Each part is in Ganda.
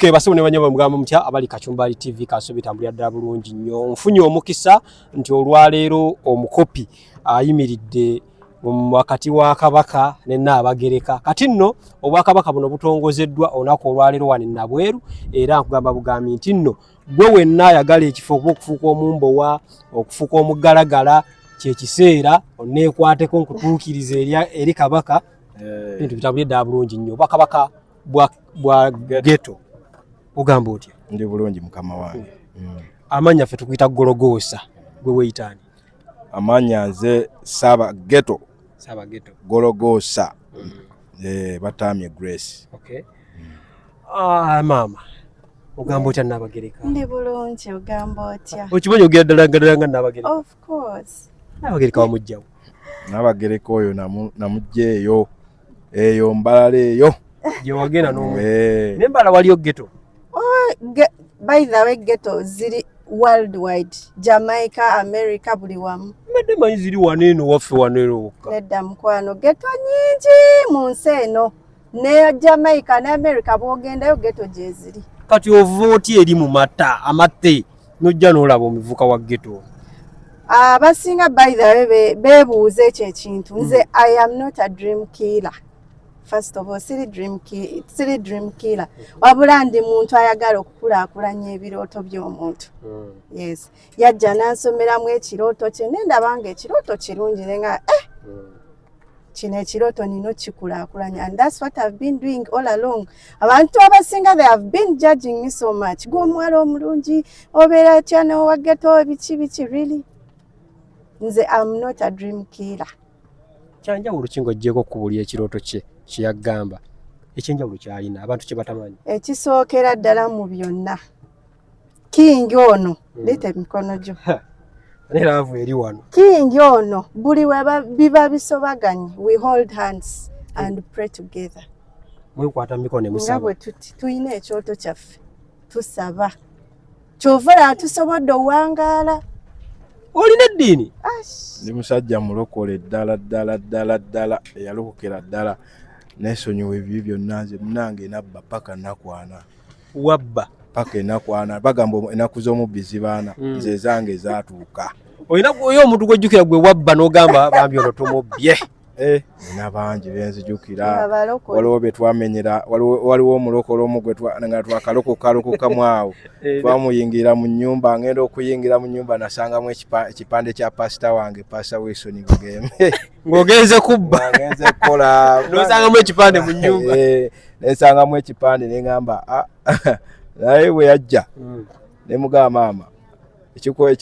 Okay, basi ne banyaba mugamba mutya abali Kachumbali TV kasobi tambulya ddala bulungi nnyo. Nfunye omukisa nti olwaleero omukopi ayimiridde wakati wa Kabaka ne Nnaabagereka. Kati nno obwakabaka buno butongozeddwa onako olwaleero wano Nabweru era nkugamba bugambi nti nno gwe wenna ayagala ekifo okufuuka omumbowa okufuuka omugalagala kye kiseera onneekwateko nkutuukiriza eri Kabaka bintu bitambulye ddala bulungi nnyo. Obwakabaka bwa ghetto ugamba otya? Ndi bulungi mukama wange. Amanya ffe tukuyita Gologosa, gwe weyitani? Amanya nze Saba Ghetto. Saba Ghetto. Gologosa. Batamye Grace. Okay. Mama. Ugamba otya Nnaabagereka? Ndi bulungi ugamba otya? Okimanyi ogenda ddala nga Nnaabagereka? Of course. Nnaabagereka wamugjawo. Nnaabagereka oyo namugjeeyo. Eyo Mbalala eyo. Gye wagenda n'omwe. Ne Mbalala waliyo ghetto? By the way, ghetto ziri worldwide. Jamaica, America, buli wamu. Mbadde manyi ziri wano eno waffe wano eno wokka. Nedda mukwano, ghetto nyingi mu nsi eno. Ne Jamaica ne America bw'ogendayo ghetto gye ziri. Kati ova otya eri mu mata amate n'ojja n'olaba omuvuka wa ghetto? Abasinga by the way beebuuza ekyo ekintu. Nze I am not a dream killer. First of all, silly dream killer. Wabula ndi muntu ayagala okukulaakulanya ebirooto by'omuntu. Yes. Yajja n'ansomeramu ekirooto kye nendaba nga ekirooto kirungi nenga kino ekirooto nino kikulaakulanya. And that's what I've been doing all along. Abantu abasinga they have been judging me so much. Gw'omuwala omulungi obeera atya n'owa ghetto biki really. Nze I'm not a dream killer. Kyanjawulo ki ng'oggyeko okubulya ekirooto kye kyeyagamba? Ekyenjawulo kyalina abantu kye batamanyi. Ekisookera ddala mu byonna. Kingi ono leeta emikono gyo. Neera avu eri wano. Kingi ono buli we biba bisobaganye we hold hands and pray together. Mwekwata mikono ne musaba. Nga bwe tuyina ekyoto kyaffe tusaba. Kyovula tusobodde owangaala. Olina eddiini? Ndi musajja mulokole ddala eyalokokera ddala neesonyiwa ebibi byonna nze munange nabba paka nakwana. Wabba? Paka enakwana bagamba enaku z'omubbi zibaana nze zange zaatuuka. Olina oyo omuntu gw'ojjukira gwe wabba n'ogamba bambi ono tumubbye? Nina bangi benzijukira. Waliwo bye twamenyera, waliwo omulokole omu nga twakalokokamu awo. Twamuyingira mu nnyumba, ngenda okuyingira mu nnyumba nasangamu ekipande kya pasita wange, Pastor Wilson Bugembe. Ng'ogenze kubba? Ngenze kukola. N'osangamu ekipande mu nnyumba? Nesangamu ekipande ne ngamba naye bwe yajja ne mugamba maama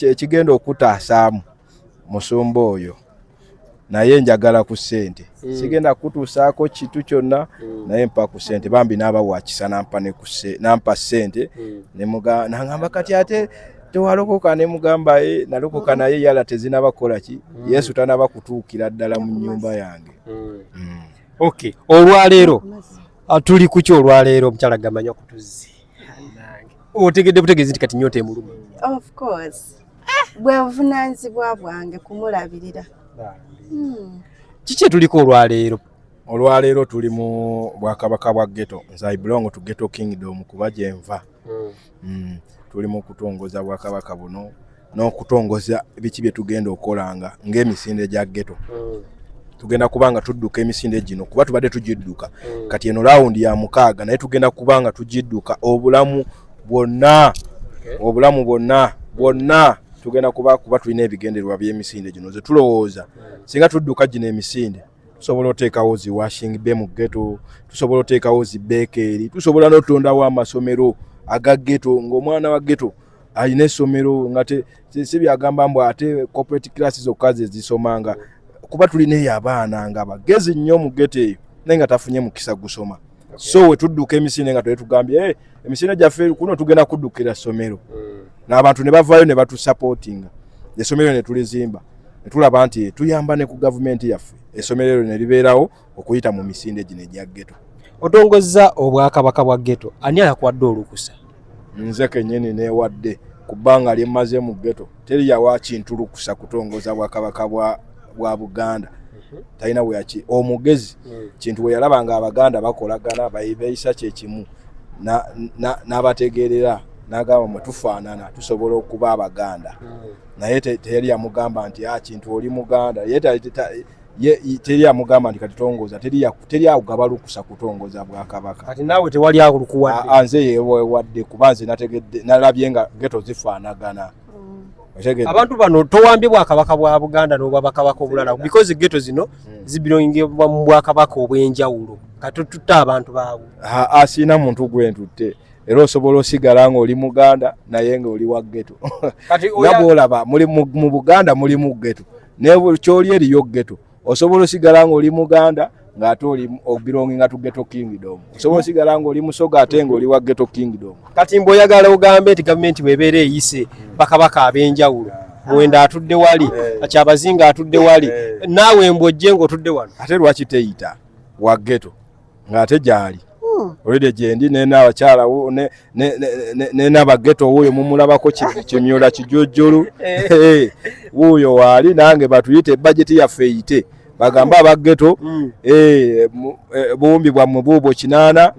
ekigenda okutaasaamu musumba oyo naye njagala ku ssente sigenda kutuusaako kitu kyonna naye mpa ku ssente bambi n'aba wakisa nampa ssente nangamba kati ate tewalokoka ne mugamba nalokoka naye yala tezinabakola ki Yesu tanaba kutuukira ddala mu nnyumba yange. Okay, olwaleero tuli ku kyo olwaleero omukyala gamanya okutuzzi otegedde butegeezi nti kati nnyota emuluma? Of course. Bwe buvunaanyizibwa bwange kumulabirira. Kiki tuliko olwaleero? Olwaleero tuli mu bwakabaka bwa ghetto. Nze I belong to Ghetto Kingdom kuba gye nva. Tuli mu kutongoza bwakabaka buno n'okutongoza biki bye tugenda okolanga ng'emisinde gya ghetto. Tugenda kubanga tudduka emisinde gino kuba tubadde tugidduka. Kati eno laawundi ya 6 naye tugenda kubanga tugidduka obulamu bwonna. Obulamu bwonna tugenda kuba tulina ebigendererwa by'emisinde gino. Ze tulowooza singa tudduka gino emisinde tusobola oteekawo zi washing bay mu ghetto, tusobola oteekawo zi bakery, tusobola n'otondawo amasomero aga ghetto ng'omwana wa ghetto alina essomero nga si byagamba mbu ate corporate classes okaze zisomanga kuba tulina eyo abaana nga bagezi nnyo mu ghetto eyo naye nga tafunye mukisa gusoma. So we tudduka emisinde nga tugambye emisinde gyaffe kuno tugenda kuddukira ssomero. N'abantu ne bavaayo ne batusupportinga. Essomero ne tulizimba. Ne tulaba nti tuyamba ne ku gavumenti yaffe. Essomero ne libeerawo okuyita mu misinde gino egya ghetto. Otongozza obwakabaka bwa ghetto. Ani ayakuwadde olukusa? Nze kennyini neewadde ku bbanga lye mmaze mu ghetto. Teri yawa kintu lukusa kutongoza bwakabaka bwa Buganda. Talina bwe yaki omugezi kintu we yalabanga Abaganda bakolagana bayisa kye kimu n'abategeerera n'agamba mwe tufaanana tusobola okuba Abaganda naye teri amugamba nti kintu oli Muganda teri amugamba nti kati tongoza teri agaba lukusa kutongoza Bwakabaka. Kati naawe tewali akulukuwadde? Nze yeewadde kuba nze nalabye nga geto zifaanagana. Abantu bano towambye Bwakabaka bwa Buganda n'Obwakabaka obulala because geto zino zibirongibwa mu Bwakabaka obw'enjawulo kati tutta abantu baabwe. Asiina muntu gwentutte era osobola osigala ng'oli Muganda naye ng'oli wa geto. Nga bw'olaba mu Buganda mulimu geto naye kyoli eriyo geto osobola osigala ng'oli Muganda ng'ate oli obirongi nga tu Ghetto Kingdom. Osobola osigala ng'oli Musoga ate ng'oli wa Ghetto Kingdom. Kati mb'oyagala ogambe nti gavumenti bw'ebeera eyise bakabaka ab'enjawulo Mwenda atudde wali Kyabazinga atudde wali naawe mbojje ng'otudde wano ate lwaki teyita wa geto ng'ate gyali olide gyendi n'abakyala n'abageto wuuyo mumulabako kimyola kijojjolu wuuyo waali nange batuyite budget yaffe eyite bagamba abageto buwumbi bwammwe buubwo 8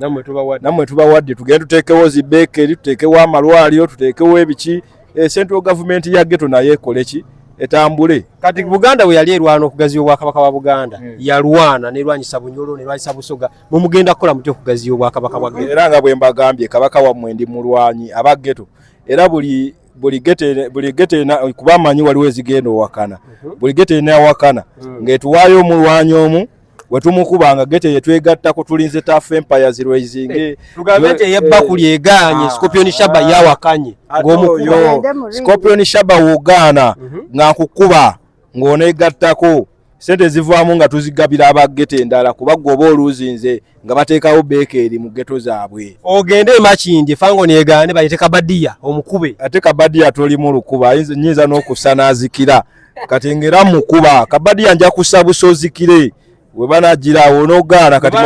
nammwe tubawadde tugende tuteekewo zibeekeri tuteekewo amalwaliro tuteekewo ebiki central government ya geto naye ekole ki etambule. Kati Buganda bwe yali erwana okugaziya Obwakabaka bwa Buganda yalwana nerwanyisa Bunyoro nerwanyisa Busoga mumugenda kukola mutyo okugaziya Obwakabaka bwa geto. Era nga bwe mbagambye kabaka wammwe ndi mulwanyi abageto era buli gete kuba amanyi waliwo ezigenda owakana buli gete enawakana ng'etuwaayo omulwanyi omu wetumukubanga gete yetwegattako tulinze Tough Empires Rising tugambe nti eyebbakuli egaanye Scorpion Shaba yawakanye ng'omukuba Scorpion Shaba wogaana ng'akukuba ng'oneegattako sente zivaamu nga tuzigabira abagete endala kuba gwoba oluzinze nga bateekawo beekeri mu geto zaabwe. Ogende Makindye fango neegaane bayite Kabadiya omukube ate Kabadiya toli mu lukuba nyinza n'okussa n'azikira kati ngera mukuba Kabadiya nja kussa busozikire we banagirawo n'ogaana kati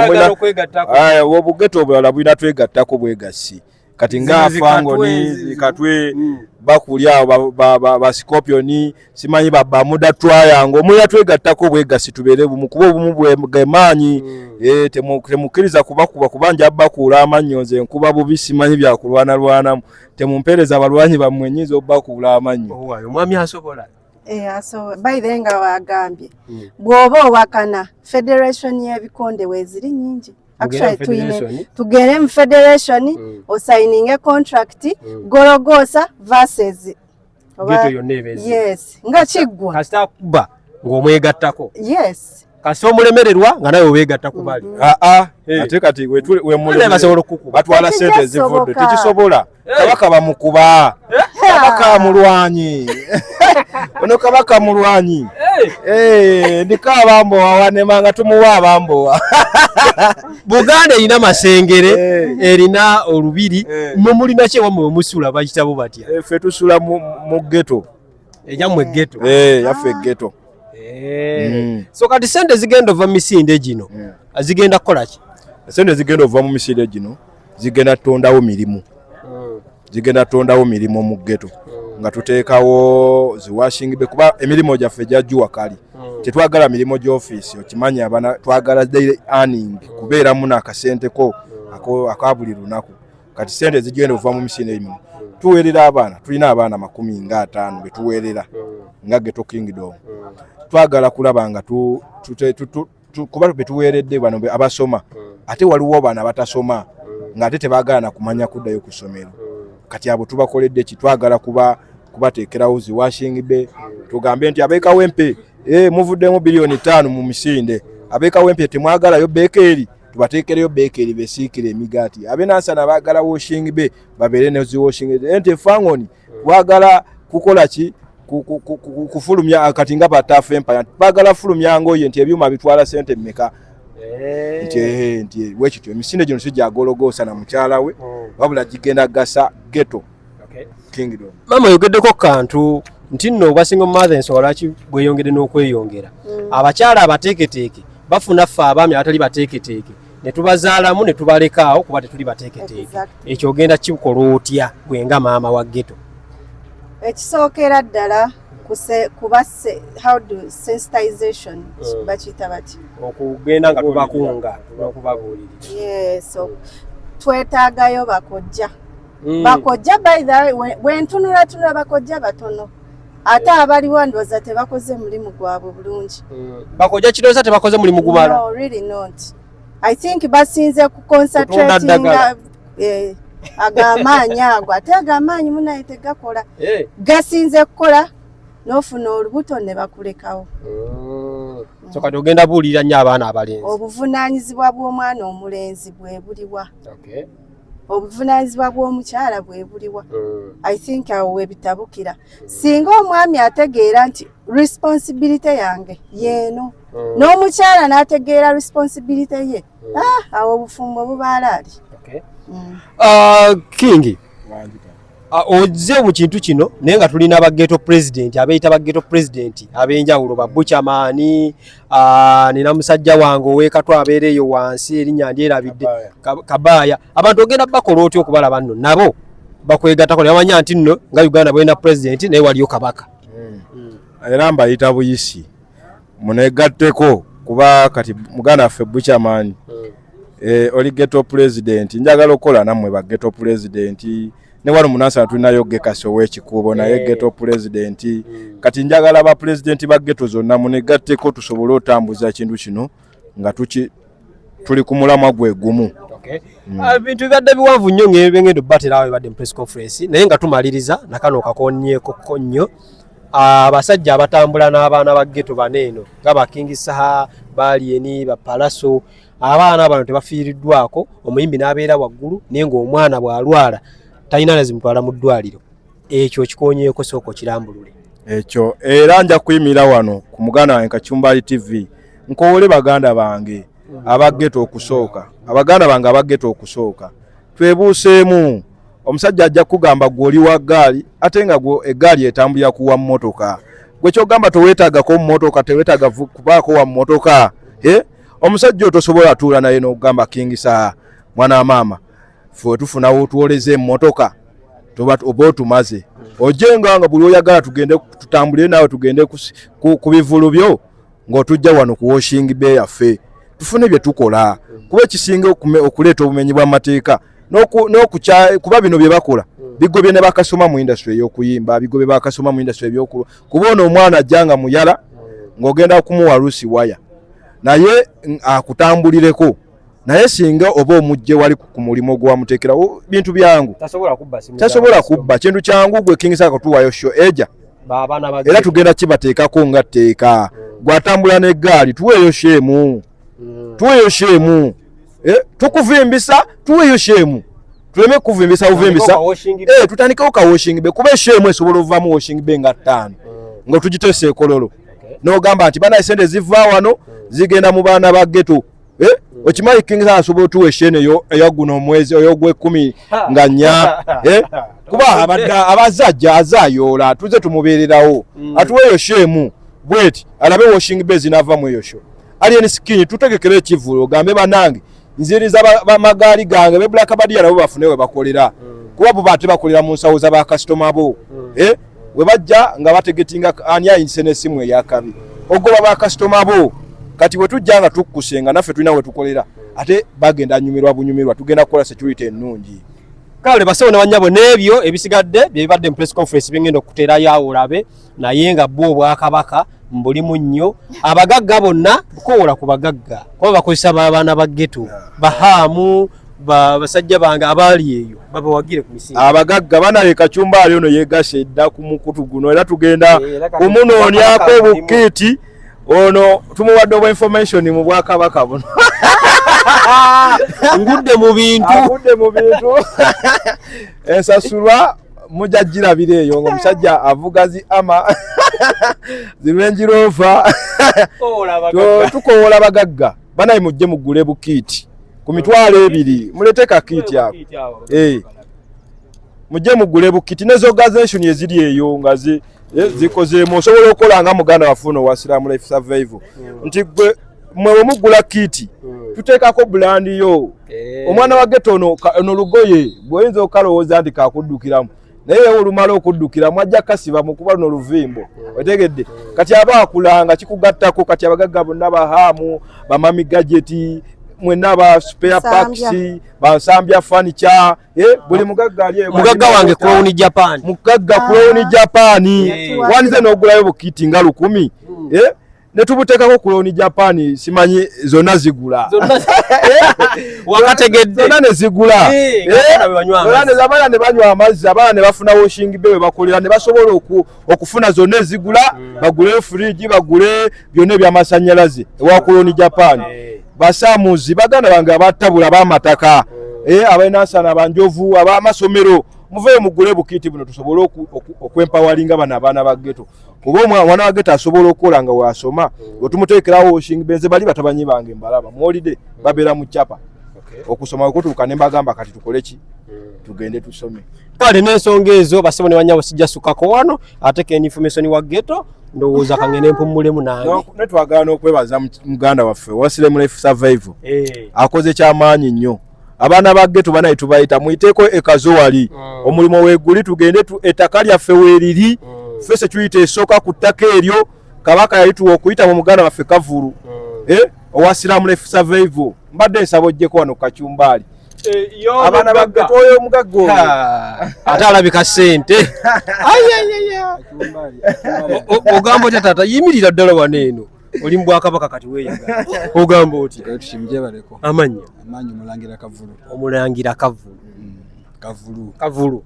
obugeto obulala bulina twegattako bwegassi kati ng'afangoni katwe bakulya ba Scorpion simanyi bamuda twayango omuya twegattako bwegassi tubeere bumu kuba obumu bwemaanyi temukkiriza kubakuba kubanja bakula amannyo nze nkuba bubi simanyi byakulwanalwanamu temumpeereza abalwanyi bammwe nnyinza obbakula amannyo. Omwami asobola so by the nga wagambye bw'oba owakana federation y'ebikonde weeziri nyingi actually tugere mu federation osigning contract Gorogosa versus geto yonna ebezi yes nga kiggwa kasita kuba ng'omwegattako yes kasita omulemererwa nga nawe weegatta ku bali ate kati we basobola okukuba batwala sente zivudde tekisobola kabaka bamukuba kabaka mulwanyi ono kabaka mulwanyi ndika abambowa wanemanga tumuwa abambowa Buganda erina masengere erina olubiri mulina kye wamwe musula bayitabo batya ffe tusula mu geto ejammwe geto yaffe geto. So kati sente zigenda ova misinde gino zigenda kukola ki? Sente zigenda ova mu misinde gino zigenda tondawo mirimu zigenda tondawo mirimu mu geto nga tuteekawo zi washing be kuba emirimu gyaffe gyajjuwa kali tetwagala mirimu gy'ofiisi okimanyi abana twagala daily earning kubeeramu n'akasenteko akabuli lunaku kati sente zigenda ova mu misinde gino tuweerera abaana tulina abaana 50 betuweerera nga Ghetto Kingdom twagala kulaba nga kuba betuweeredde bano abasoma ate waliwo abaana batasoma ng'ate tebaagala na kumanya kuddayo ku ssomero kati abo tubakoledde ki twagala kubateekerawo zi washing be tugambe nti abeekawempe muvuddemu bilioni 5 mu misinde abeekawempe temwagalayo beekeri tubateekereyo beekeri besiikire emigaati abenansana baagala washing be babeere ne zi washing ente efangoni twagala kukola ki kufulumya kati nga Tough Empire baagala fulumya ngoye nti ebyuma bitwala sente mmeka nti wekityo emisinde gino sijja Gorogosa na mukyala we wabula gigenda gasa Ghetto Kingdom. Mama yogeddeko kantu nti nno Obwasingo mother ensobola ki bweyongere n'okweyongera abakyala abateeketeeke bafuna ffe abaami abatali bateeketeeke ne tubazaalamu ne tubalekaawo kuba tetuli bateeketeeke ekyo ogenda kikola otya gwe nga maama wa Ghetto? Ekisookera ddala kuba how do sensitization bakiyita bati okugenda nga tubakunga n'okubabuulira so twetaagayo bakojja. Bakojja by the way bwentunula bakojja batono. Ate abaliwo ndowooza tebakoze mulimu gwabwe bulungi. Bakojja kirowooza tebakoze mulimu gumala? No, really not. I think basinze ku concentrating agamaanyi ago. Ate agamaanyi munaye tegakola. Gasinze kukola n'ofuna olubuto ne bakulekawo. So kati ogenda buulira nnyo abaana abalenzi. Obuvunaanyizibwa bw'omwana omulenzi bwe buliwa. Obuvunaanyizibwa bw'omukyala bwe buliwa. I think awo webitabukira. Singa omwami ategeera nti responsibility yange yeeno n'omukyala n'ategeera responsibility ye, awo obufumbo bubaalaali. King, ozze mu kintu kino naye nga tulina ba ghetto president abeeyita ba ghetto president ab'enjawulo ba Buchamani, nina musajja wange ow'ekatwa abeereeyo wansi erinnya ndyerabidde Kabaaya. Abantu ogenda bakola otya okubalaba nno nabo bakwegattako ne bamanya nti nno nga Uganda bwena president naye waliyo kabaka. Era mbayita buyisi munegatteko kuba kati muganda waffe Buchamani oli ghetto president njagala okola nammwe ba ghetto president ne wano munasa tulinayo Gekasi ow'ekikuubo naye ghetto president kati njagala ba president ba ghetto zonna munegatteko tusobole otambuza ekintu kino nga tuli ku mulamwa gwe gumu. Bintu bibadde biwanvu nnyo ng'ebengendo baterawo ebadde mu press conference naye nga tumaliriza nakano kakonnyeko nnyo. Abasajja abatambula n'abaana ba ghetto baneeno nga ba King Saha, Balieni, ba Palaso, abaana bano tebafiiriddwako, omuyimbi n'abeera waggulu naye ng'omwana bw'alwala talina nazimutwala mu ddwaliro. Ekyo kikonyeeko sooka kirambulule. Ekyo era nja kuyimira wano ku muganda wange Kachumbali TV nkowole baganda bange abaggeto okusooka, abaganda bange abaggeto okusooka twebuuseemu. Omusajja ajja kugamba gwoli wa gaali ate nga eggaali etambulira kuwa mmotoka. Gwe kyogamba toweetaagako mmotoka, teweetaaga kubaako wa mmotoka. Omusajja otosobola tuula naye n'okugamba King Saha mwana maama ffe tufunawo tuwoleze emmotoka oba otumaze ojenga nga buli oyagala tugende tutambulire nawe tugende ku bivulu byo ng'otujja wano ku washing bay yaffe tufune bye tukola kuba ekisinga okuleeta obumenyi bw'amateeka kuba bino bye bakola bigobye ne bakasoma mu industry ey'okuyimba bigobye bakasoma mu industry ebyokulu kubona omwana ajjanga muyala ng'ogenda kumuwa lusi waya naye akutambulireko naye singa oba omujje wali ku mulimo gwa mutekera bintu byangu tasobola kubba kintu kyangu gwe King Saha tuwayo show eja era tugenda kibateekako nga tteeka gwatambula n'eggaali tuweeyo shemu tukuvimbisa tuweeyo shemu tuleme kuvimbisa tutandikewo ka washing bay kuba shemu esobola ovaamu washing bay nga 5 nga tugiteesa ekololo n'ogamba nti bana esente ziva wano zigenda mu baana ba ghetto okimanyi King Saha asobola otuwa eshene eyaguno omwezi oy'ogw'ekkumi nga 4 kuba abazajja azayoola tuze tumubeererawo atuweeyo shemu bweti alabe washing bay zinavamu eyo sho alien skin tutegekere ekivulo ogambe banange nziriza bamagaali gange be Black Badia nabo bafune we bakolera kuba bo bate bakolera mu nsawo za ba customer bo we bajja nga bategetinga ani ayinsene esimu eyakabi ogoba ba customer bo kati bwe tujjanga tukkusenga naffe tulina we tukolera ate bagenda bunyumirwa tugenda kukola security ennungi. Kale basewo ne banyabo n'ebyo ebisigadde bye bibadde mu press conference bingenda okuteerayo olabe naye nga bo Bwakabaka mbulimu nnyo abagagga bonna bukowola ku bagagga kuba bakozesa abaana ba ghetto bahaamu basajja bange abaali eyo babawagire ku misingi abagagga banaye Kachumbali ono yeegase edda ku mukutu guno era tugenda kumunoonyako obukiiti ono tumuwadde obwa information mu Bwakabaka buno ngudde mu bintu ensasulwa mujja girabira eyo ng'omusajja avuga zi ama Range Rover tukowola bagagga banaye mujje mugule bukiiti ku mitwalo 2 mulete kakiiti ako mujje mugule bukiiti nezo organization eziri eyo nga zikozeemu osobola okukola nga muganda wafuna wa Islam Life Survival nti gwe mwe mugula kiiti tuteekako brand yo omwana wa ghetto ono lugoye bw'oyinza okalowooza nti kakuddukiramu naye olumala okuddukiramu ajja kasiba mu kuba luno luvimbo otegedde kati aba akulanga kikugattako kati abagagga bonna bahaamu bamami gadgeti mwenna ba spare parts bansambya furniture buli mugagga ali mugagga wange Crown Japan mugagga Crown Japan wanze n'ogulayo bukiti nga 10 ne tubutekako Crown Japan simanyi zonna zigula wakategedde zonna ne zigula abaana ne banywa amazzi abaana ne bafuna washing bay bakolera ne basobola okufuna zonna zigula bagule fridge bagule byonna by'amasannyalaze ewa Crown Japan basamuzi baganda bange abatabula b'amataka abalina asana abanjovu ab'amasomero muveyo mugule bukiti buno tusobole okwempawalinga bana abaana ba ghetto kuba omwana wa ghetto asobola okukola nga wasoma otumuteekerawo washing benze bali batabanyi bange mbalaba muolide babeera mu chapa okusoma okutuuka ne mbagamba kati tukole ki tugende tusome kale n'ensonga ezo basebo ne banyabo sijja sukako wano ateke information wa ghetto ndowooza kangene mpumulemu nange netwagala n'okwebaza muganda waffe Wasiremu Life Survival akoze kyamaanyi nnyo abaana ba ghetto banayi tubayita muyiteeko ekazo wali omulimu weeguli tugende ettaka lyaffe weeriri fese tuyita esooka ku ttaka eryo kabaka yalituwa okuyita mu muganda waffe Kavulu Wasiremu Life Survival mbadde nsaba ojjeko wano Kacyumbaali abaana ba ghetto oyo omugagga ate alabika ssente ogamba otya taata yimirira ddala wano eno oli mu Bwakabaka kati weeyagala ogamba oti tushimije baleko amannya Mulangira Kavulu Omulangira Kavulu Kavulu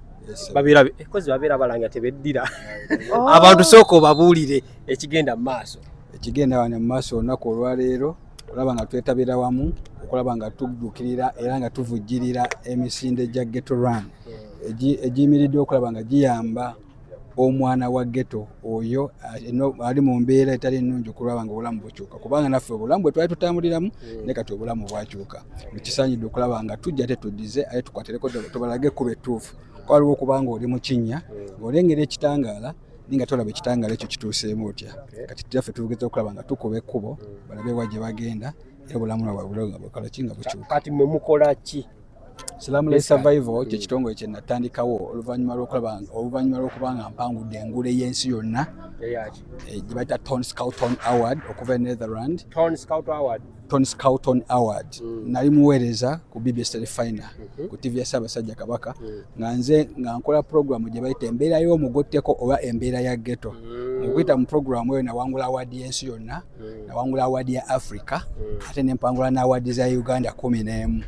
babeera kozi babeera balanga tebeddira abantu sooka babuulire ekigenda mu maaso ekigenda wano mu maaso olunaku olwaleero olaba nga twetabira wamu okulaba nga tujjukirira era nga tuvujjirira emisinde gya Ghetto Run egiyimiridde okulaba nga giyamba omwana wa ghetto oyo ali mu mbeera etali nnungi okulaba nga obulamu bukyuka kubanga naffe obulamu bwe twali tutambuliramu ne kati obulamu bwakyuka ekisaanyidde okulaba nga tujja tetuddize aye tukwatireko tubalage ekkubo ettuufu kwaliwo okubanga oli mu kinnya ng'olengera ekitangaala ninga tolaba ekitangaala ekyo kituuseemu otya kati taffe tugeza okulaba nga tukuba ekkubo balabe wa gye bagenda era obulamu bwabwe nga bukola ki nga bukyuka kati mwe mukola ki Wasiremu Life Survival kyekitongole kye natandikawo oluvannyuma lw'okuba nga mpangudde engule y'ensi yonna gye bayita Tony Scouton Award okuva Netherland Tony Scouton Award nali muweereza ku BBS Telefinal ku TV ya Ssaabasajja Kabaka nga nze nga nkola programu gye bayita embeera y'omugotteko oba embeera ya ghetto mu kuyita mu programu eyo nawangula award y'ensi yonna nawangula award ya Africa ate ne mpangula n'award za Uganda 11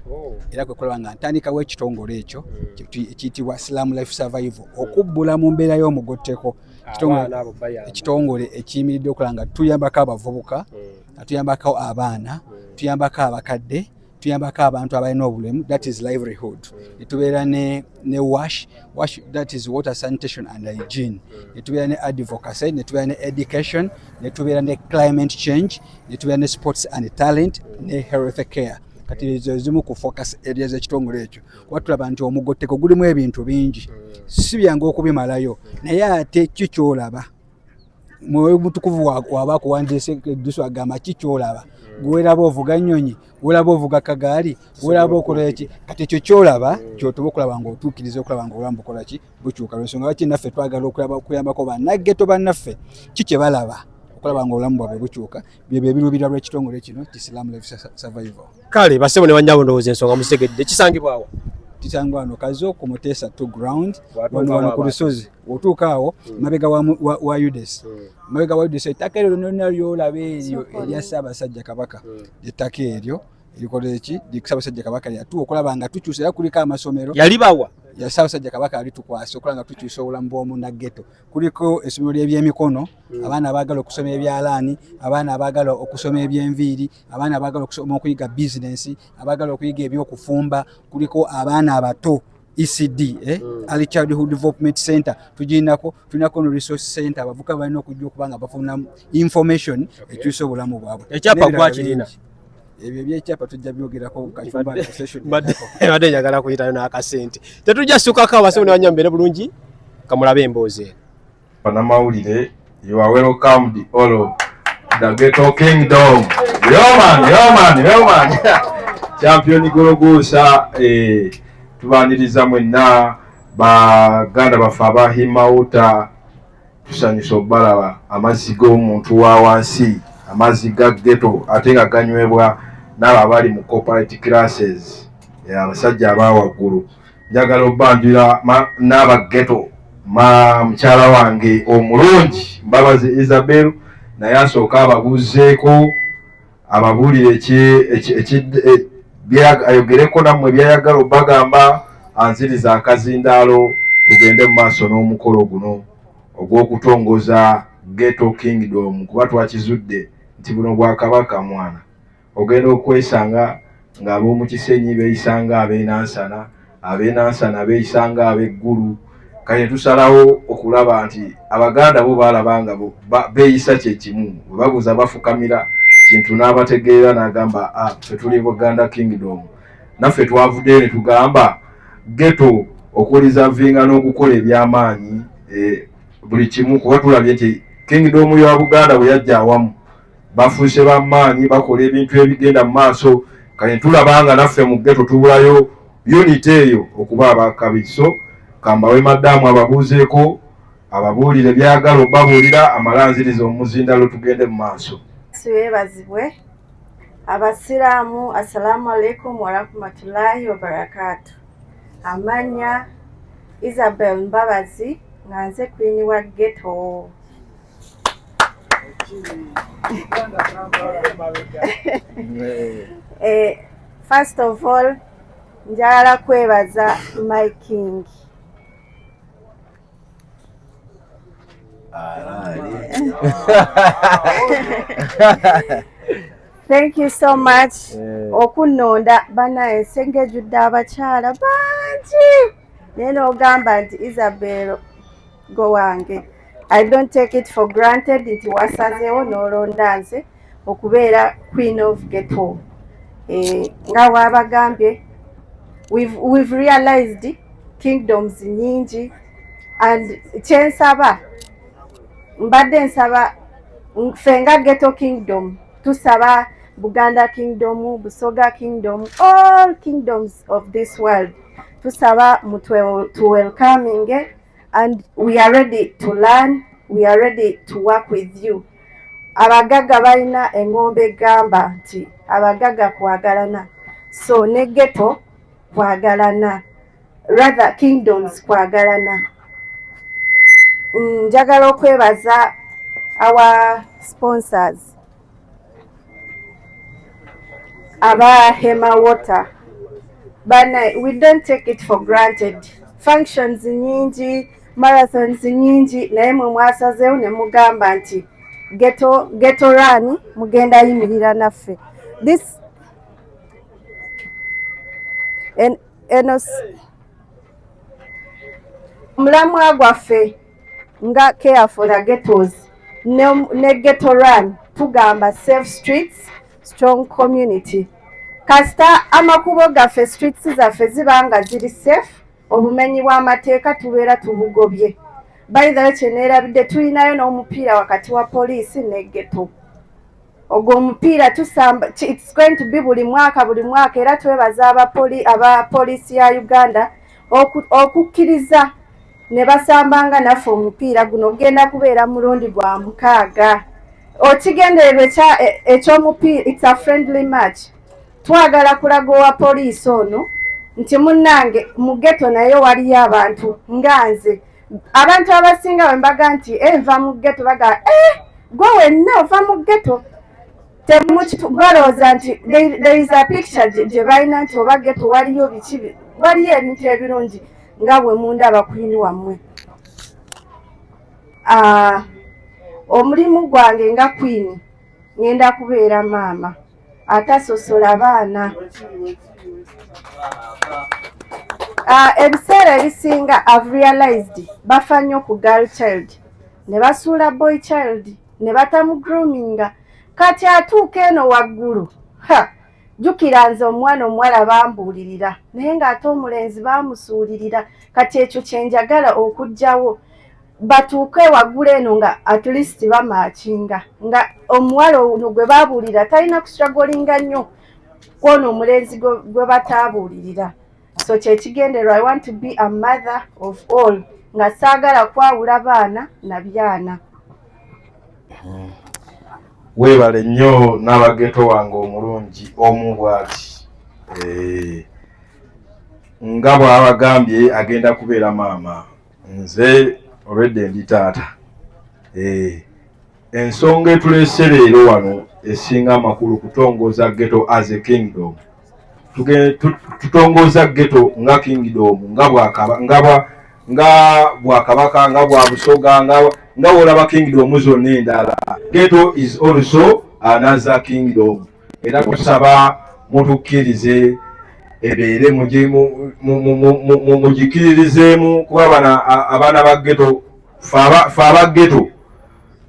era kwe kulaba nga ntandikawo ekitongole ekyo ekiyitibwa Wasiremu Life Survival okubbula mu mbeera y'omugotteko ekitongole ekiyimiridde okulaba nga tuyambako abavubuka tuyambako abaana tuyambako abakadde tuyambako abantu abalina obulemu that is livelihood netubeera ne wash that is water sanitation and hygiene netubeera ne advocacy netubeera ne education netubeera ne climate change netubeera ne sports and talent ne health care kati ezo zimu ku focus areas ekitongole ekyo kuba tulaba nti omugotteko gulimu ebintu bingi si byangu okubimalayo naye ate kikyolaba mwoyo mutukuvu waba kuwandiise eddusu agamba kikyolaba gweraba ovuga nnyonyi gweraba ovuga kagaali gweraba okola eki kati ekyo kyolaba kyotoba okulaba ng'otuukiriza okulaba ng'obulamu bukola ki bukyuka lwensonga lwaki naffe twagala okuyambako bannaggetto bannaffe kikye balaba okulaba ng'obulamu bwabwe bukyuka byebyo ebiruubirira lw'ekitongole kino Wasiremu Life Survival. Kale basebo ne banyabo ndowooza ensonga musekedde kisangibwawo kisangibwa wano Kazo ku Mutesa 2 ground wano ku lusozi otuuka awo mabega wa UDS mabega wa UDS ettaka eryo lyonna lyolaba eryo erya Ssaabasajja Kabaka ettaka eryo erikola eki Ssaabasajja Kabaka lyatuwa okulaba nga tukyusa era kuliko amasomero yalibawa ya Ssaabasajja Kabaka alitukwasa okulaba nga tukyusa obulamu bw'omunnaggetto kuliko essomero ly'ebyemikono abaana abaagala okusoma ebyalaani abaana abaagala okusoma ebyenviiri abaana abaagala okusoma okuyiga bizinensi abaagala okuyiga ebyokufumba kuliko abaana abato ECD Early Childhood Development Center tulinako no resource center abavuka balina okujja okuba nga bafuna information ekyusa obulamu bwabwe ekyapa gwakirina ebyo byekyapa tujja byogerako Kacyumbaali session badde njagala kuyitayo n'akasente tetujja sukako abasebo ne banyambere bulungi kamulabe emboozi Panamawulire you are welcome all of the Ghetto Kingdom yoman champion Gologosa tubaniriza mwenna baganda baffe abahimawuta tusanyusa obbalaba amazzi g'omuntu wa wansi amazzi ga ghetto ate nga ganywebwa n'abo abali mu corporate classes abasajja abawaggulu. Njagala obbanjula n'abageto mukyala wange omulungi Mbabazi Isabel naye asooka ababuuzeeko ababuulire ayogereko nammwe byayagala obbagamba anziriza akazindaalo tugende mu maaso n'omukolo guno ogw'okutongoza Ghetto Kingdom kuba twakizudde nti buno Bwakabaka mwana ogenda okwesanga ng'ab'omu Kisenyi beeyisanga ab'enansana ab'enansana beeyisanga ab'eggulu kale tusalawo okulaba nti Abaganda bo baalabanga beeyisa kye kimu bwe babuuza bafukamira kintu n'abategeera n'agamba ffe tuli Buganda Kingdom naffe twavuddeyo ne tugamba ghetto okulizavinga n'okukola ebyamaanyi buli kimu kuba tulabye nti Kingdom ya Buganda bwe yajja awamu bafuuse bamaanyi bakola ebintu ebigenda mu maaso kale tulabanga naffe mu ghetto tubulayo unity eyo okuba abakabi. So kambawe maddamu ababuuzeeko ababuulire byagala obbabuulira amalanziriza omuzindalo tugende mu maaso. Siwebazibwe abasiraamu assalamu alaikum warahmatullahi wabarakatuh. Amanya Isabel Mbabazi nga nze Queen wa Ghetto. First of all njagala kwebaza my king. Thank you so much. Okunonda bana esenge judde abakyala bangi. Neno ogamba nti Isabel go wange. I don't take it for granted nti wasazeewo n'olonda nze okubeera Queen of Ghetto. Nga wabagambye we've realized kingdoms nyingi and kyensaba mbadde nsaba fenga Ghetto Kingdom tusaba Buganda Kingdom, Busoga Kingdom, all kingdoms of this world tusaba to welcoming and we are ready to learn, we are ready to work with you. Abagaga balina engombe gamba nti abagaga kwagalana, so ne Ghetto kwagalana, rather kingdoms kwagalana. Njagala okwebaza our sponsors aba Hema Water bana, we don't take it for granted. Functions nyingi, marathons nyingi, naye mwe mwasazeewo ne mugamba nti Ghetto run mugenda yimirira naffe. This mulamwa gwaffe nga care for the ghettos ne Ghetto run tugamba safe streets, strong community. Kasita amakubo gaffe streets zaffe zibanga ziri safe, obumenyi bw'amateeka tubeera tubugobye. By the way kyeneerabidde tulinayo n'omupiira wakati wa poliisi ne Ghetto. Ogwo omupiira tusamba, it's going to be buli mwaka era twebaza aba poliisi ya Uganda okukkiriza ne basambanga naffe omupiira guno ogenda kubeera mulundi gwa 6. Okigendererwa ekyomupiira, it's a friendly match. Twagala kulaga owa poliisi ono nti munnange mu Ghetto naye waliyo abantu nga nze. Abantu abasinga bwe mbaga nti nva mu Ghetto baga gwe wenna ova mu Ghetto. Balowooza nti there is a picture gye balina nti oba Ghetto waliyo biki, waliyo ebintu ebirungi nga bwe mundaba Queen wammwe. Omulimu gwange nga Queen ngenda kubeera maama atasosola baana. Ebiseera ebisinga I've realized bafa nnyo ku girl child ne basuula boy child ne batamu groominga. Kati atuuka eno waggulu, jjukira nze omwana omuwala bambuulirira naye ng'ate omulenzi bamusuulirira. Kati ekyo kye njagala okuggyawo, batuuke waggulu eno nga at least bamaakinga, nga omuwala ono gwe baabuulira talina kustragolinga nnyo kw'ono omulenzi gwe bataabuulirira. So kyekigenderwa, I want to be a mother of all, nga saagala kwawula baana na byana. Weebale nnyo n'abageto wange omulungi omu bw'ati. Nga bw'abagambye agenda kubeera maama, nze olwedde ndi taata. Ensonga etuleese leero wano esinga amakulu kutongoza ghetto as a kingdom. Tutongoza ghetto nga kingdom, nga bwakabaka, nga bwa busoga, nga olaba kingdom zonna endala. Ghetto is also another kingdom. Era tusaba mutukkirize ebeere mugikiririzeemu kuba abaana ba ghetto, fe aba ghetto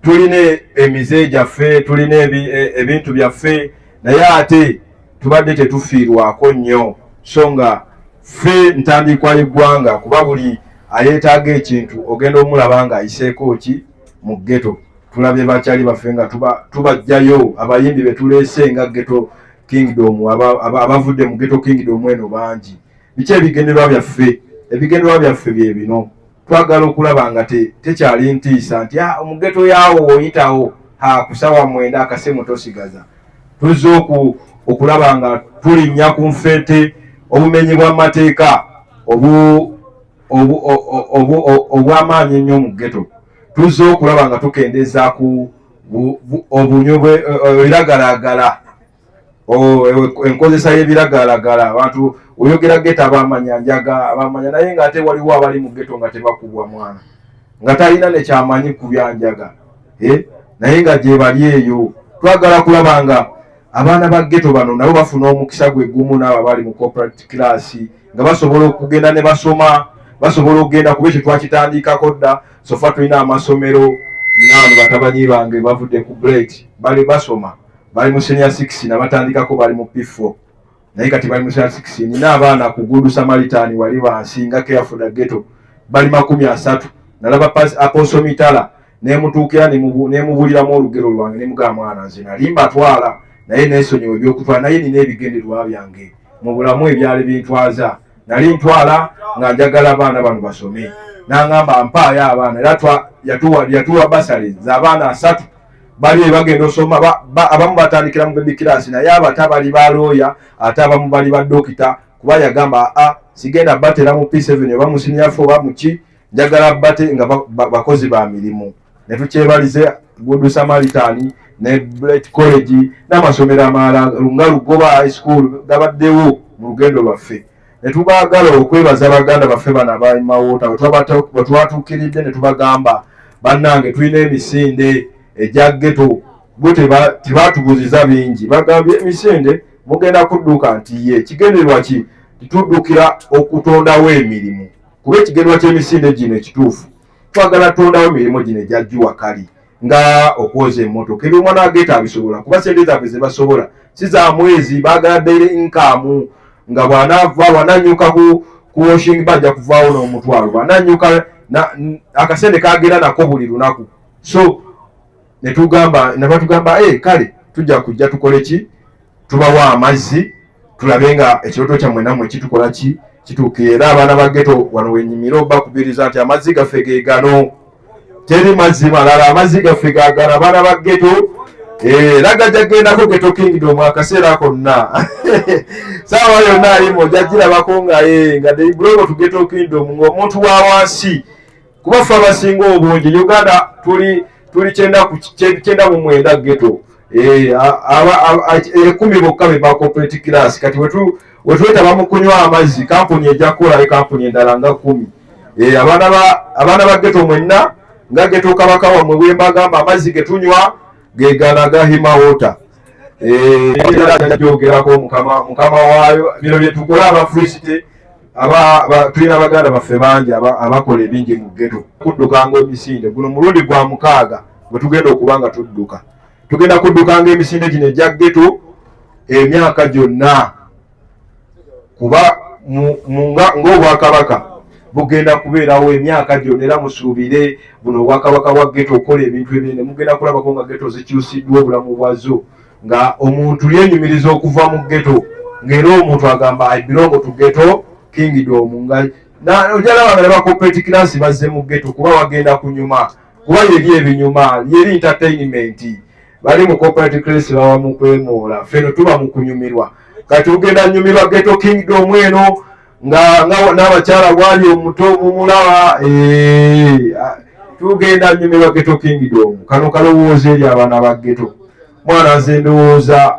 tulina emize gyaffe, tulina ebintu byaffe, naye ate tubadde tetufiirwako nnyo, so nga ffe ntandikwa y'eggwanga kuba buli ayeetaaga ekintu ogenda omulaba nga ayiseeko ki mu ghetto. Tulabye bakyali baffe nga tubajjayo, abayimbi be tuleese nga ghetto kingdom, abavudde mu ghetto kingdom eno bangi. Biki ebigendererwa byaffe? Ebigendererwa byaffe bye bino. Twagala okulaba nga tekyali ntiisa nti mu ghetto yaawo oyitawo kusawa 9 akasemu tosigaza. Tuzze okulaba nga tulinnya ku nfeete obumenyi bw'amateeka obw'amaanyi ennyo mu ghetto. Tuzze okulaba nga tukendeeza ku obunywe ebiragalagala, enkozesa y'ebiragalagala. Abantu oyogera ghetto abamanya njaga, abamanya naye nga ate waliwo abali mu ghetto nga tebakubwa mwana, nga talina nekyamanyi ku byanjaga, naye nga gye bali eyo. Twagala kulaba nga abaana ba ghetto bano nabo bafuna omukisa gwe gumu n'abo bali mu corporate class, nga basobola okugenda ne basoma, basobola okugenda kuba ekyo twakitandikako dda. Sofa tulina amasomero n'ano batabanyi bange bavudde ku grade bali basoma, bali mu senior 6 nabatandikako bali mu P4, naye kati bali mu senior 6. Nina abaana ku Good Samaritan wali wansi nga Careful Ghetto bali 30. Nalaba Apostle Mitala nemutuukira nemubuliramu olugero lwange nemugaa mwana nze nali mbatwala naye neesonyiwa ebyokutwala, naye nina ebigendererwa byange mu bulamu ebyali bintwaza. Nali ntwala nga njagala abaana bano basome, n'angamba mpaayo abaana, era yatuwa basale z'abaana 3 bali bagenda osoma. Abamu batandikira mu baby class, naye abata bali ba lawyer, ate abamu bali ba dokita, kuba yagamba sigenda batera mu P7 oba mu senior 4 oba muki, njagala bate nga bakozi ba mirimu. Ne tukyebalize Good Samaritan ne Bright College n'amasomero amalala nga Lugoba High School gabaddewo mu lugendo lwaffe. Ne tubaagala okwebaza baganda baffe bano abaimawota bwe twatuukiridde ne tubagamba bannange tulina emisinde egya ghetto. Bo tebatubuziza bingi, bagambye emisinde mugenda kudduka nti ye kigendererwa ki? Tuddukira okutondawo emirimu, kuba ekigendererwa ky'emisinde gino ekituufu twagala tondawo emirimu gino egyajjuwa kali nga okwoza emmotoka. Ebyo omwana wa ghetto abisobola kuba sente zaffe ze basobola si za mwezi, baagala daily income, nga bwananyuka ku washing bajja kuvaawo n'omutwalo, bwananyuka akasente kagenda nako buli lunaku. So nebatugamba kale tujja kujja tukole ki, tubawa amazzi tulabe nga ekirooto kyammwe nammwe kitukola ki, kituukira. Era abaana ba ghetto wano wenyimira bakubiriza nti amazzi gaffe ge gano, teri mazzi malala, amazzi gaffe gagano abaana ba ghetto. Era gajja gendako ghetto kingdom akaseera konna saawa yonna alimo jagirabako nga deibulongo tu ghetto kingdom ng'omuntu wa wansi, kuba ffe abasinga obungi Uganda tuli 9 ghetto. 10 bokka be ba corporate class. Kati wetwetaba mu kunywa amazzi, kampuni ejja kukola kampuni endala nga 10. Abaana ba ghetto mwenna nga ghetto kabaka wammwe bwe mbagamba amazzi ge tunywa gegana ga Hima Water. Jogerako mukama waayo bino bye tukola abafrisite tulina abaganda baffe bangi abakola ebingi mu ghetto. Kuddukanga emisinde guno mulundi gwa 6 bwe tugenda okuba nga tudduka. Tugenda kuddukanga emisinde gino egya ghetto emyaka gyonna, kuba ng'obwakabaka bugenda kubeerawo emyaka gyonna. Era musuubire buno obwakabaka bwa ghetto okola ebintu ebinene, mugenda kulabako nga ghetto zikyusiddwa obulamu bwazo, nga omuntu yenyumiriza okuva mu ghetto, ng'era omuntu agamba I belong to ghetto kingdom. Ojalaba nga ne ba corporate class bazze mu ghetto kuba wagenda kunyuma, kuba yeri ebinyuma, yeri entertainment. bali mu corporate class bawa mu kwemola feno tuba mu kunyumirwa kati ugenda nyumirwa Ghetto Kingdom eno nga n'abakyala gwali omuto mumulaba tugenda nyumirwa Ghetto Kingdom kano kalowooza eri abaana ba ghetto mwana nze ndowooza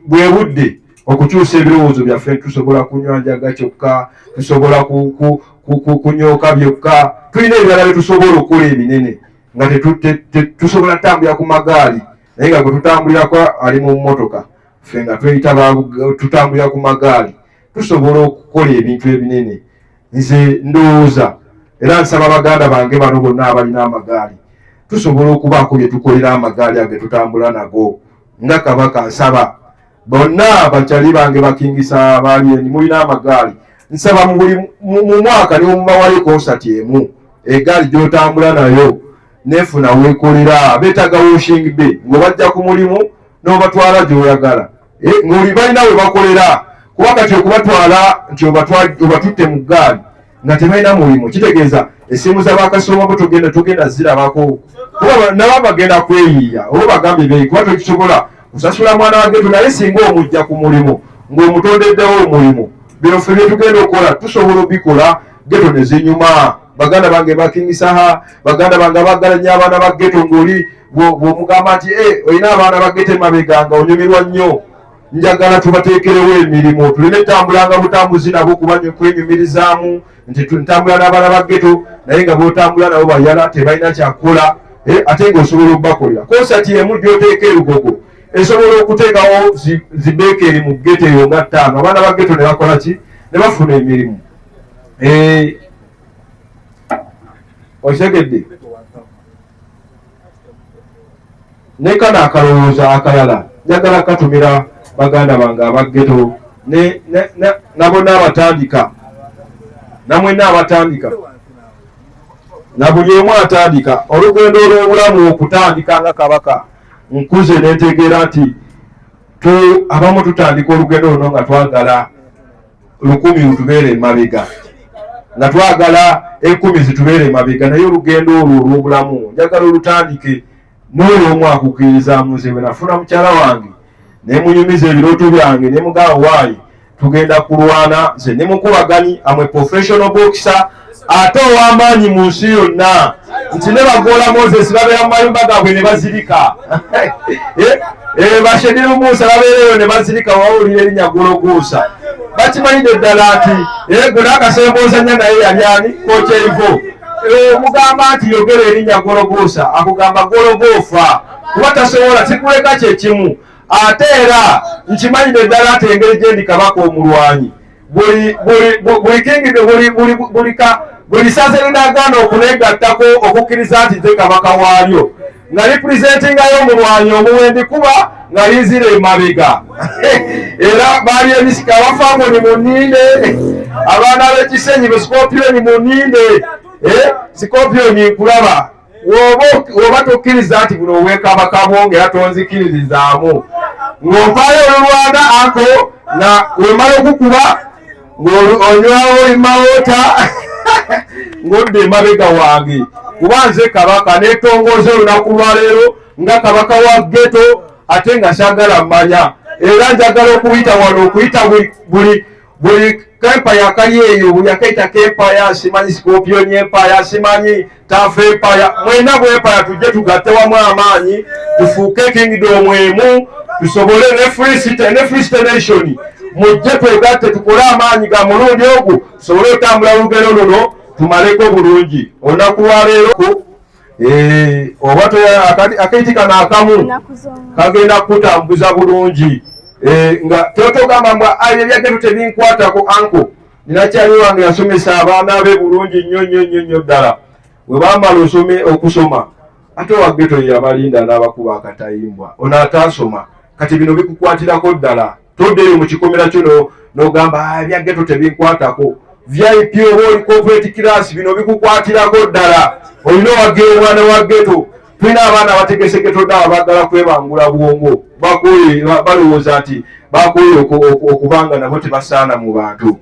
bwe budde okukyusa ebirowoozo byaffe tusobola kunywa njaga kyokka tusobola kunyooka byokka tulina ebirala bye tusobola okukola ebinene nga tusobola tambulira ku magaali naye nga gwe tutambulirako ali mu mmotoka ffe nga tutambulira ku magaali tusobola okukola ebintu ebinene nze ndowooza era nsaba baganda bange bano bonna abalina amagaali tusobola okubaako bye tukolera amagaali age tutambula nago nga Kabaka nsaba bonna abakyali bange bakingisa abaali mulina amagaali nsaba mu mwaka ne mubawayo konsati emu egaali gy'otambula nayo nefuna weekolera beetaga washing day ng'obajja ku mulimu n'obatwala gy'oyagala ng'oli balina we bakolera kuba kati okubatwala nti obatutte mu ggaali nga tebalina mulimu kitegeeza essimu z'abakasoma bo tugenda zirabako kuba nabo bagenda kweyiiya oba bagambye beeyi kuba tokisobola kusasula mwana wa ghetto naye singa omujja ku mulimu ng'omutondeddewo omulimu bino ffe bye tugenda okukola tusobola obikola ghetto ne zinyuma baganda bange bakingisa baganda bange baggala nnyo abaana ba ghetto ng'oli bw'omugamba nti olina abaana ba ghetto emabega nga onyumirwa nnyo njagala tubateekerewo emirimu tulina etambulanga butambuzi nabo kwenyumirizaamu nti ntambula n'abaana ba ghetto naye nga b'otambula nabo bayala tebalina kyakukola ate ng'osobola okubakolera konsati emu gy'oteeka erugogo esobola okuteekawo zibeekeri mu ghetto eyo nga 5 abaana ba ghetto ne bakola ki ne bafuna emirimu okitegedde ne kana akalowooza akalala njagala katumira baganda bange aba ghetto nabo n'abatandika namwenna abatandika na buli omu atandika olugendo olw'obulamu okutandika nga Kabaka nkuze nentegeera nti abamu tutandika olugendo luno nga twagala 1,000 lutubeere emabega nga twagala 10,000 zitubeere emabega naye olugendo olwo olw'obulamu njagala olutandike n'olw'omu akukkiririzaamu nze bwe nafuna mukyala wange ne munyumiza ebirooto byange ne mugamba waayi tugenda kulwana nze ne mukubagani amwe professional boxer ate ow'amaanyi mu nsi yonna nti ne bagoola Moses babeera mu mayumba gaabwe ne bazirika bashedire Musa babeereyo ne bazirika wawulira erinnya Gologosa bakimanyidde ddala nti gwe n'akasemboozanya naye yali ani Kocheivo omugamba nti yogera erinnya Gologosa akugamba Gologofa kuba tasobola sikuleka kyekimu ate era nkimanyidde ddala nti engeri gye ndi Kabaka omulwanyi buli saze linagaana okunegattako okukkiriza nti nze Kabaka waalyo nga lipurezentingayo omulwanyi omuwendi kuba nga linzira emabega era baali ebisika abafango ni muninde abaana b'ekisenyi be Scorpion muninde Scorpion nkulaba woba tokkiriza nti buno obwekabaka bwongera tonzikiririzaamu ng'ompaayo olulwana ako nga wemala okukuba ng'onywawo emawota ng'odda emabega wange kuba nze Kabaka neetongoza olunaku lwaleero nga Kabaka wa ghetto ate nga saagala mmanya era njagala okuyita wano okuyita buli empire akali eyo buli akaita k'empire simanyi Scorpion empire simanyi Tafu empire mwena bwe empire tujje tugatte wamu amaanyi tufuuke kingdom emu tusobole ne free state nation mujje twegatte tukole amaanyi ga mulundi ogwo tusobole otambula olugero luno tumaleko bulungi olunaku lwaleero oba akaiti kano akamu kagenda kutambuza bulungi nga totogamba mbwa ebyagendo tebinkwatako anko ninakyali wange yasomesa abaana be bulungi nnyo ddala bwe bamala okusoma ate owageto yabalinda n'abakuba akatayimbwa ono atasoma kati bino bikukwatirako ddala toddeyo mu kikomera kyo n'ogamba ebyageto tebinkwatako VIP oba oli corporate class bino bikukwatirako ddala olina owageyo omwana wa geto tulina abaana abategese geto ddala baagala kwebangula bwongo balowooza nti bakoye okubanga nabo tebasaana mu bantu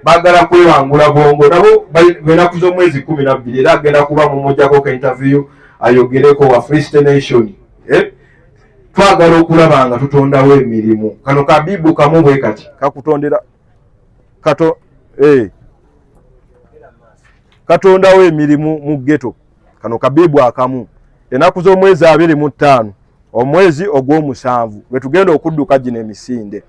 baagala kwebangula bwongo nabo benaku z'omwezi 12 era agenda kuba mumujjako ka interview ayogereko wa Free State Nation twagala okulaba nga tutondawo emirimu. Kano kabibu kamu bwe kati kakutondera katondawo emirimu mu ghetto. Kano kabibu akamu enaku z'omwezi 25 omwezi ogw'omusanvu bwe tugenda okudduka gino emisinde.